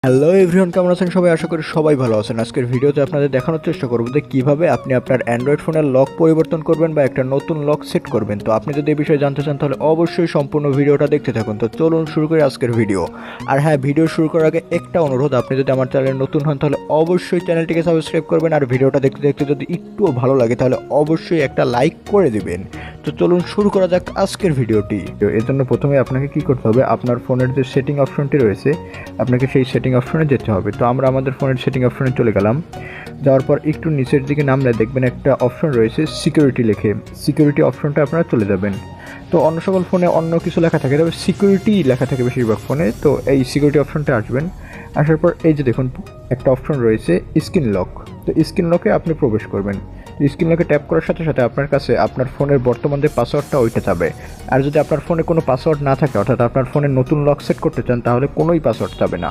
Hello everyone, কেমন আছেন সবাই? আশা করি সবাই ভালো আছেন। আজকের ভিডিওতে আপনাদের দেখানোর চেষ্টা করব যে কীভাবে আপনি আপনার অ্যান্ড্রয়েড ফোনের লক পরিবর্তন করবেন বা একটা নতুন লক সেট করবেন। তো আপনি যদি এই বিষয়ে জানতে চান তাহলে অবশ্যই সম্পূর্ণ ভিডিওটা দেখতে থাকুন। তো চলুন শুরু করি আজকের ভিডিও। আর হ্যাঁ, ভিডিও শুরু করার আগে একটা অনুরোধ, আপনি যদি আমার চ্যানেলে নতুন হন তাহলে অবশ্যই চ্যানেলটিকে সাবস্ক্রাইব করবেন। আর ভিডিওটা দেখতে দেখতে যদি একটুও ভালো লাগে তাহলে অবশ্যই একটা লাইক করে দিবেন। তো চলুন শুরু করা যাক আজকের ভিডিওটি। তো এর জন্য প্রথমে আপনাকে কি করতে হবে, আপনার ফোনের যে সেটিং অপশনটি রয়েছে আপনাকে সেই সেটিং অপশনে যেতে হবে। তো আমরা আমাদের ফোনের সেটিং অপশনে চলে গেলাম। যাওয়ার পর একটু নিচের দিকে নামলে দেখবেন একটা অপশন রয়েছে সিকিউরিটি লেখে। সিকিউরিটি অপশনটা আপনারা চলে যাবেন। তো অন্য সকল ফোনে অন্য কিছু লেখা থাকে, তবে সিকিউরিটি লেখা থাকে বেশিরভাগ ফোনে। তো এই সিকিউরিটি অপশনটা আসবেন। আসার পর এই যে দেখুন একটা অপশন রয়েছে স্ক্রিন লক। তো স্ক্রিন লকে আপনি প্রবেশ করবেন। স্ক্রিন লকে ট্যাপ করার সাথে সাথে আপনার কাছে আপনার ফোনের বর্তমান যে পাসওয়ার্ডটা ওইটা যাবে। আর যদি আপনার ফোনে কোনো পাসওয়ার্ড না থাকে, অর্থাৎ আপনার ফোনে নতুন লক সেট করতে চান, তাহলে কোনোই পাসওয়ার্ড যাবে না,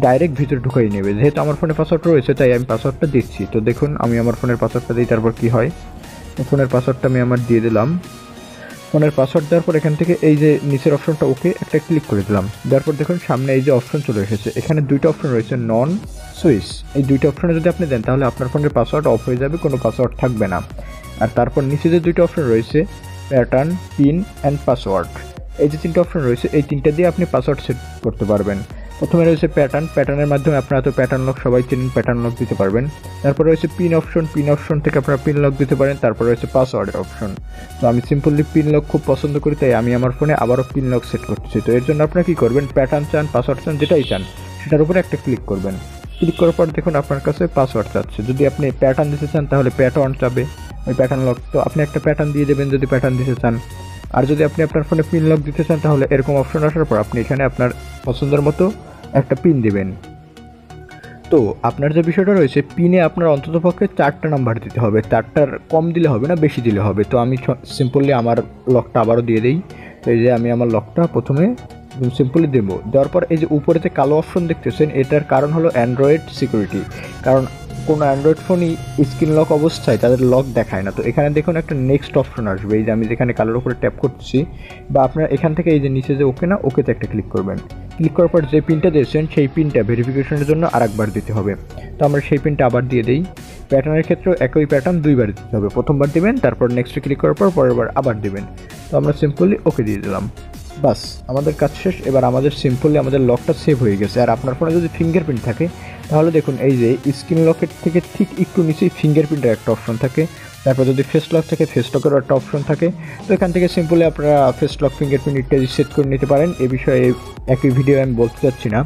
ডাইরেক্ট ভিতরে ঢুকাই নেবে। যেহেতু আমার ফোনে পাসওয়ার্ড রয়েছে তাই আমি পাসওয়ার্ডটা দিচ্ছি। তো দেখুন আমি আমার ফোনের পাসওয়ার্ডটা দিই, তারপর কি হয়, ফোনের পাসওয়ার্ডটা আমি আমার দিয়ে দিলাম। ফোনের পাসওয়ার্ড দেওয়ার পর এখান থেকে এই যে নিচের অপশনটা ওকে একটা ক্লিক করে দিলাম। দেওয়ার পর দেখুন সামনে এই যে অপশন চলে এসেছে, এখানে দুইটা অপশন রয়েছে নন সুইচ। এই দুইটা অপশনে যদি আপনি দেন তাহলে আপনার ফোনের পাসওয়ার্ড অফ হয়ে যাবে, কোনো পাসওয়ার্ড থাকবে না। আর তারপর নিচে যে দুইটা অপশন রয়েছে প্যাটার্ন, পিন অ্যান্ড পাসওয়ার্ড, এই যে তিনটা অপশন রয়েছে এই তিনটা দিয়ে আপনি পাসওয়ার্ড সেট করতে পারবেন। প্রথমে রয়েছে প্যাটার্ন, প্যাটার্নের মাধ্যমে আপনারা তো প্যাটার্ন লক সবাই চেনেন, প্যাটার্ন লক দিতে পারবেন। তারপর রয়েছে পিন অপশন, পিন অপশন থেকে আপনারা পিন লক দিতে পারেন। তারপর রয়েছে পাসওয়ার্ডের অপশন। তো আমি সিম্পলি পিন লক খুব পছন্দ করি, তাই আমি আমার ফোনে আবারও পিন লক সেট করতেছি। তো এর জন্য আপনারা কী করবেন, প্যাটার্ন চান, পাসওয়ার্ড চান, যেটাই চান সেটার উপরে একটা ক্লিক করবেন। ক্লিক করার পর দেখুন আপনার কাছে পাসওয়ার্ড চাচ্ছে। যদি আপনি প্যাটার্ন দিতে চান তাহলে প্যাটার্ন চাবে, ওই প্যাটার্ন লক। তো আপনি একটা প্যাটার্ন দিয়ে দেবেন যদি প্যাটার্ন দিতে চান। আর যদি আপনি আপনার ফোনে পিন লক দিতে চান তাহলে এরকম অপশন আসার পর আপনি এখানে আপনার পছন্দের মতো একটা পিন দিবেন। তো আপনার যে বিষয়টা রয়েছে, পিনে আপনার অন্ততপক্ষে 4টা নাম্বার দিতে হবে, 4টার কম দিলে হবে না, বেশি দিলে হবে। তো আমি সিম্পলি আমার লকটা আবারও দিয়ে দিই। তো এই যে আমি আমার লকটা প্রথমে সিম্পলি দেবো। দেওয়ার পর এই যে উপরে যে কালো অপশন দেখতেছেন, এটার কারণ হলো অ্যান্ড্রয়েড সিকিউরিটি। কারণ কোনো অ্যান্ড্রয়েড ফোনই স্ক্রিন লক অবস্থায় তাদের লক দেখায় না। তো এখানে দেখুন একটা নেক্সট অপশন আসবে, এই যে আমি যেখানে কালোর উপরে ট্যাপ করছি, বা আপনারা এখান থেকে এই যে নিচে যে ওকে না, ওকেতে একটা ক্লিক করবেন। ক্লিক করার পর যে পিনটা দিয়েছেন সেই পিনটা ভেরিফিকেশনের জন্য আরেকবার দিতে হবে। তো আমরা সেই পিনটা আবার দিয়ে দিই। প্যাটার্নের ক্ষেত্রেও একই প্যাটার্ন দুইবার দিতে হবে, প্রথমবার দিবেন, তারপর নেক্সটে ক্লিক করার পর পরের বার আবার দিবেন। তো আমরা সিম্পলি ওকে দিয়ে দিলাম, বাস আমাদের কাজ শেষ। এবার আমাদের সিম্পলি আমাদের লকটা সেভ হয়ে গেছে। আর আপনার ফোনে যদি ফিঙ্গারপ্রিন্ট থাকে তাহলে দেখুন এই যে স্ক্রিন লকের থেকে ঠিক একটু নিচেই ফিঙ্গারপ্রিন্টের একটা অপশন থাকে। তারপর যদি ফেস লক থাকে ফেস লকেরও একটা অপশন থাকে। তো এখান থেকে সিম্পলি আপনারা ফেস লক, ফিঙ্গারপ্রিন্ট ইত্যাদি সেট করে নিতে পারেন। এ বিষয়ে একই ভিডিও আমি বলতে চাচ্ছি না।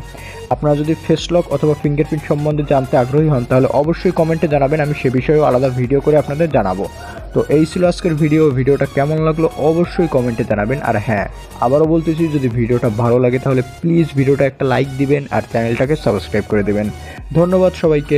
আপনারা যদি ফেস লক অথবা ফিঙ্গারপ্রিন্ট সম্বন্ধে জানতে আগ্রহী হন তাহলে অবশ্যই কমেন্টে জানাবেন, আমি সে বিষয়েও আলাদা ভিডিও করে আপনাদের জানাবো। তো এই ছিল আজকের ভিডিওটা কেমন লাগলো অবশ্যই কমেন্টে জানাবেন। আর হ্যাঁ, আবারও বলতেছি, যদি ভিডিওটা ভালো লাগে তাহলে প্লিজ ভিডিওটা একটা লাইক দিবেন আর চ্যানেলটাকে সাবস্ক্রাইব করে দেবেন। ধন্যবাদ সবাইকে।